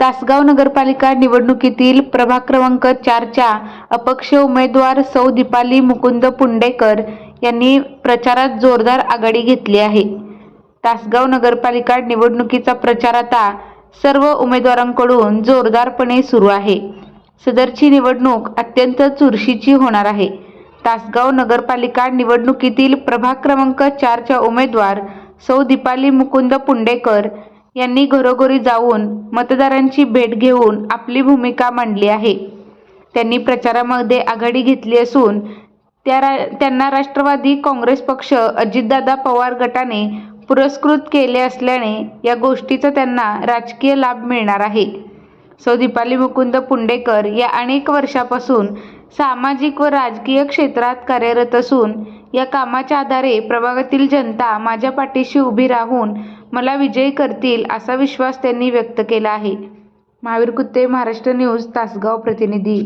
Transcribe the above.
तासगाव नगरपालिका निवडणुकीतील प्रभाग क्रमांक 4च्या अपक्ष उमेदवार सौ दीपाली मुकुंद पुंडेकर यांनी प्रचारात जोरदार आघाडी घेतली आहे. तासगाव नगरपालिका निवडणुकीचा प्रचार आता सर्व उमेदवारांकडून जोरदारपणे सुरू आहे. सदरची निवडणूक अत्यंत चुरशीची होणार आहे. तासगाव नगरपालिका निवडणुकीतील प्रभाग क्रमांक 4च्या उमेदवार सौ दीपाली मुकुंद पुंडेकर यांनी घरोघरी जाऊन मतदारांची भेट घेऊन आपली भूमिका मांडली आहे. त्यांनी प्रचारामध्ये आघाडी घेतली असून त्यांना राष्ट्रवादी काँग्रेस पक्ष अजितदादा पवार गटाने पुरस्कृत केले असल्याने या गोष्टीचा त्यांना राजकीय लाभ मिळणार आहे. सौ दीपाली मुकुंद पुंडेकर या अनेक वर्षापासून सामाजिक व राजकीय क्षेत्रात कार्यरत असून या कामाच्या आधारे प्रभागातील जनता माझ्या पाठीशी उभी राहून मला विजयी करतील असा विश्वास त्यांनी व्यक्त केला आहे. महावीर कुत्ते, महाराष्ट्र न्यूज, तासगाव प्रतिनिधी.